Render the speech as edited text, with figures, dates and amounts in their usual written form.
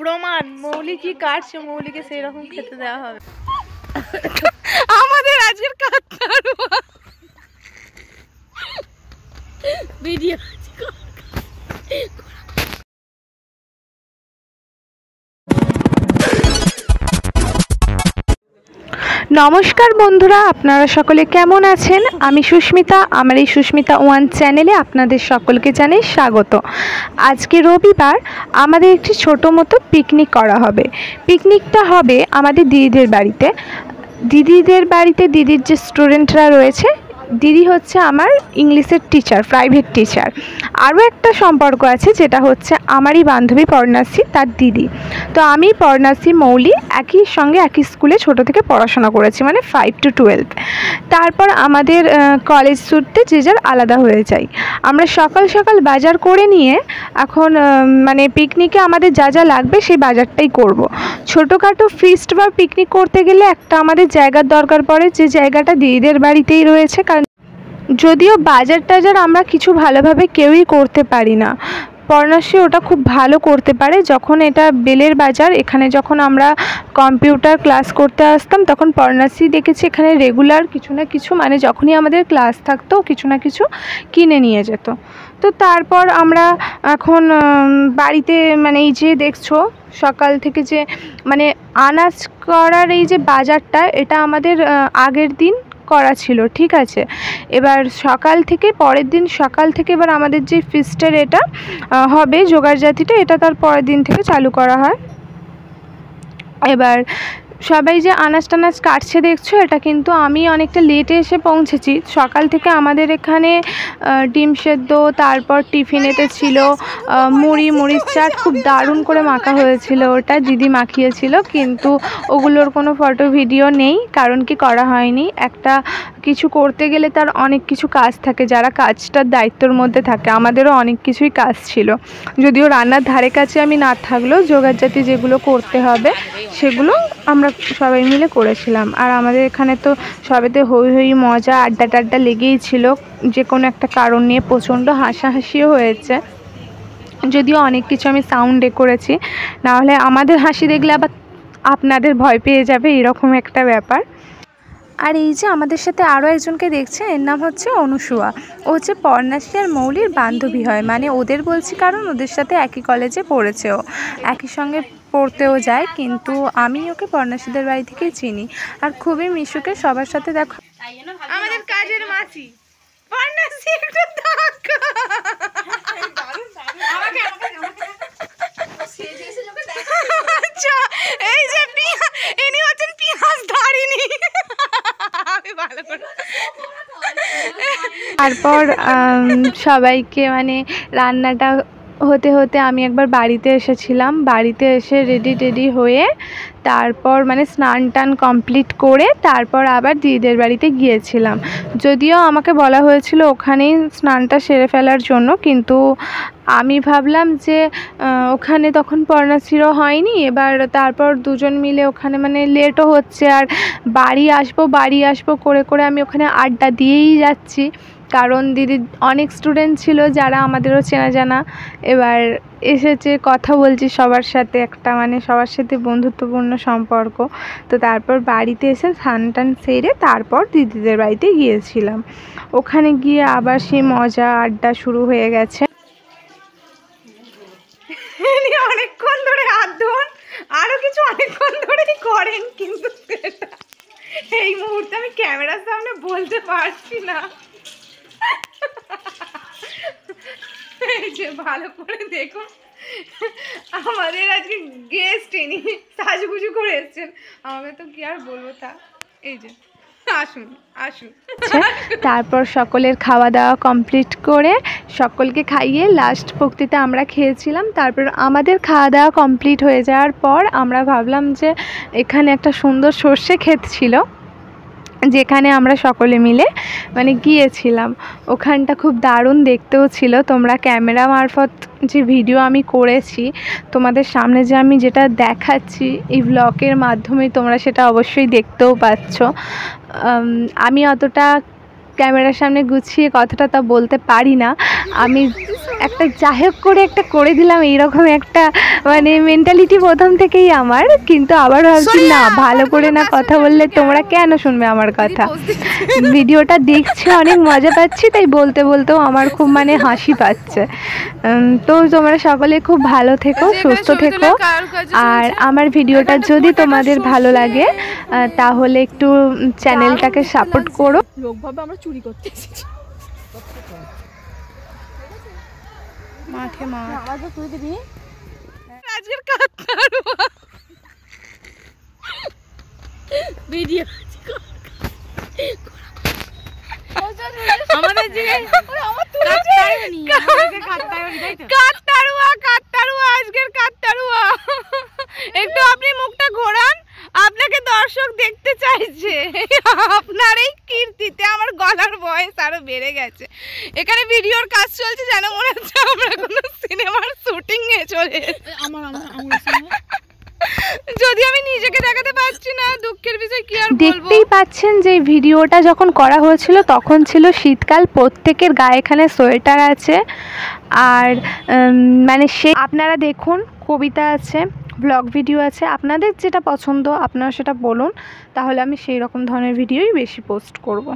প্রমাণ মৌলি কি কাটছে, মৌলিকে সেই রকম খেতে দেওয়া হবে। আমাদের আজকের ভিডিও নমস্কার বন্ধুরা, আপনারা সকলে কেমন আছেন? আমি সুস্মিতা, আমার এই সুস্মিতা ওয়ান চ্যানেলে আপনাদের সকলকে জানাই স্বাগত। আজকে রবিবার আমাদের একটি ছোটো মতো পিকনিক করা হবে। পিকনিকটা হবে আমাদের দিদিদের বাড়িতে। দিদির যে স্টুডেন্টরা রয়েছে, দিদি হচ্ছে আমার ইংলিশের টিচার, প্রাইভেট টিচার। আরও একটা সম্পর্ক আছে, যেটা হচ্ছে আমারই বান্ধবী পর্ণাশ্রী, তার দিদি। তো আমি পর্ণাশ্রী মৌলি একই সঙ্গে একই স্কুলে ছোট থেকে পড়াশোনা করেছি, মানে 5 to 12। তারপর আমাদের কলেজ সূত্রে যে যার আলাদা হয়ে যায়। আমরা সকাল সকাল বাজার করে নিয়ে এখন মানে পিকনিকে আমাদের যা যা লাগবে সেই বাজারটাই করব। ছোটোখাটো ফিস্ট বা পিকনিক করতে গেলে একটা আমাদের জায়গার দরকার পড়ে, যে জায়গাটা দিদিদের বাড়িতেই রয়েছে। কারণ যদিও বাজার টাজার আমরা কিছু ভালোভাবে কেউই করতে পারি না, পর্ণাশ্রী ওটা খুব ভালো করতে পারে। যখন এটা বেলের বাজার, এখানে যখন আমরা কম্পিউটার ক্লাস করতে আসতাম, তখন পর্ণাশ্রী দেখেছি এখানে রেগুলার কিছু না কিছু, মানে যখনই আমাদের ক্লাস থাকতো কিছু না কিছু কিনে নিয়ে যেত। তো তারপর আমরা এখন বাড়িতে, মানে এই যে দেখছো সকাল থেকে যে মানে আনাজ করার এই যে বাজারটা, এটা আমাদের আগের দিন করা ছিল, ঠিক আছে। এবার সকাল থেকে পরের দিন সকাল থেকে এবার আমাদের যে ফিস্টের এটা হবে জোগাড় জাতিটা, এটা তার পরের দিন থেকে চালু করা হয়। এবার সবাই যে আনাজ টানাজ কাটছে দেখছো, এটা কিন্তু আমি অনেকটা লেটে এসে পৌঁছেছি। সকাল থেকে আমাদের এখানে ডিম সেদ্ধ, তারপর টিফিনেতে ছিল মুড়ির চাট, খুব দারুণ করে মাখা হয়েছিল, ওটা দিদি মাখিয়েছিল। কিন্তু ওগুলোর কোনো ফটো ভিডিও নেই, কারণ কি করা হয়নি। একটা কিছু করতে গেলে তার অনেক কিছু কাজ থাকে, যারা কাজটার দায়িত্বর মধ্যে থাকে। আমাদেরও অনেক কিছুই কাজ ছিল, যদিও রান্নার ধারে কাছে আমি না থাকলেও জোগাড় জাতি যেগুলো করতে হবে সেগুলো আমরা সবাই মিলে করেছিলাম। আর আমাদের এখানে তো সবেতে হই হই মজা, আড্ডা টাড্ডা লেগেই ছিল। যে কোনো একটা কারণ নিয়ে প্রচণ্ড হাসাহাসিও হয়েছে, যদিও অনেক কিছু আমি সাউন্ডে করেছি, নাহলে আমাদের হাসি দেখলে আবার আপনাদের ভয় পেয়ে যাবে, এরকম একটা ব্যাপার। আর এই যে আমাদের সাথে আরও একজনকে দেখছে, এর নাম হচ্ছে অনুসুয়া। ও হচ্ছে পর্ণাশ্রী আর মৌলির বান্ধবী হয়, মানে ওদের বলছি কারণ ওদের সাথে একই কলেজে পড়েছে, ও একই সঙ্গে পড়তেও যায়। কিন্তু আমি ওকে পর্ণাশ্রীদের বাড়ি থেকেই চিনি, আর খুবই মিশুকে সবার সাথে দেখো। আমাদের কাজের মাসি পর্ণাশ্রী, একটু আচ্ছা, এই যে ইনি হচ্ছেন পিয়াজ ধারিনি। তারপর সবাইকে মানে রান্নাটা হতে হতে আমি একবার বাড়িতে এসেছিলাম। বাড়িতে এসে রেডি হয়ে তারপর মানে স্নান টান কমপ্লিট করে তারপর আবার দিদিদের বাড়িতে গিয়েছিলাম। যদিও আমাকে বলা হয়েছিল ওখানেই স্নানটা সেরে ফেলার জন্য, কিন্তু আমি ভাবলাম যে ওখানে তখন পর্ণাশ্রীরও হয়নি। এবার তারপর দুজন মিলে ওখানে মানে লেটও হচ্ছে, আর বাড়ি আসবো করে আমি ওখানে আড্ডা দিয়েই যাচ্ছি, কারণ দিদির অনেক স্টুডেন্ট ছিল যারা আমাদেরও চেনা জানা। এবার এসেছে, কথা বলছি সবার সাথে, একটা মানে সবার সাথে বন্ধুত্বপূর্ণ সম্পর্ক। তো তারপর বাড়িতে এসে স্নান টান সেরে তারপর দিদিদের বাড়িতে গিয়েছিলাম। ওখানে গিয়ে আবার সেই মজা আড্ডা শুরু হয়ে গেছে। অনেকক্ষণ ধরে হাত ধোন, আরও কিছু অনেকক্ষণ ধরেই করেন, কিন্তু এই মুহূর্তে আমি ক্যামেরার সামনে বলতে পারছি না। এই যে ভালো করে দেখুন, আমাদের আজকে গেস্ট ইনি সাজুগুজু করে এসছেন, আমাকে তো কি আর বলবো। তা এই যে আসুন। তারপর সকলের খাওয়া দাওয়া কমপ্লিট করে সকলকে খাইয়ে লাস্ট ভক্তিতে আমরা খেয়েছিলাম। তারপর আমাদের খাওয়া দাওয়া কমপ্লিট হয়ে যাওয়ার পর আমরা ভাবলাম যে এখানে একটা সুন্দর সর্ষে ক্ষেত ছিল, যেখানে আমরা সকলে মিলে মানে গিয়েছিলাম। ওখানটা খুব দারুণ দেখতেও ছিল। তোমরা ক্যামেরা মারফত যে ভিডিও আমি করেছি তোমাদের সামনে, যে আমি যেটা দেখাচ্ছি এই ব্লগের মাধ্যমে, তোমরা সেটা অবশ্যই দেখতেও পাচ্ছ। আমি অতটা ক্যামেরার সামনে গুছিয়ে কথাটা তা বলতে পারি না। আমি একটা যাহেক করে একটা করে দিলাম, এইরকম একটা মানে মেন্টালিটি প্রথম থেকেই আমার। কিন্তু আবার ভাবছি না, ভালো করে না কথা বললে তোমরা কেন শুনবে আমার কথা। ভিডিওটা দেখছি, অনেক মজা পাচ্ছি, তাই বলতে বলতেও আমার খুব মানে হাসি পাচ্ছে। তো তোমরা সকলে খুব ভালো থেকো, সুস্থ থেকো। আর আমার ভিডিওটা যদি তোমাদের ভালো লাগে তাহলে একটু চ্যানেলটাকে সাপোর্ট করো। লোকভাবে আমরা চুরি করতে এসেছি মাঠে মাঠ। আওয়াজও তুই দিবি আজকের কাটতারুয়া ভিডিও আমাদের যে কাটতারুয়া আজকের কাটতারুয়া। একটু আপনি মুখটা ঘোরান, আপনাকে দর্শক দেখতে চাইছে। আপনার এই কীর্তিতে আমার গলার ভয়েস আরো বেড়ে গেছে। এখানে ভিডিওর কাজ চলছে, যেন মনে হচ্ছে আমরা কোনো সিনেমার শুটিং এ চলে যদি আমি নিজেকে দেখাতে পারছি না, দুঃখের বিষয়। কি আর বলবো, দেখতেই পাচ্ছেন যে ভিডিওটা যখন করা হয়েছিল তখন ছিল শীতকাল, প্রত্যেকের গায়ে এখানে সোয়েটার আছে। আর মানে সে আপনারা দেখুন, কবিতা আছে, ব্লগ ভিডিও আছে, আপনাদের যেটা পছন্দ আপনারা সেটা বলুন, তাহলে আমি সেই রকম ধরনের ভিডিওই বেশি পোস্ট করব।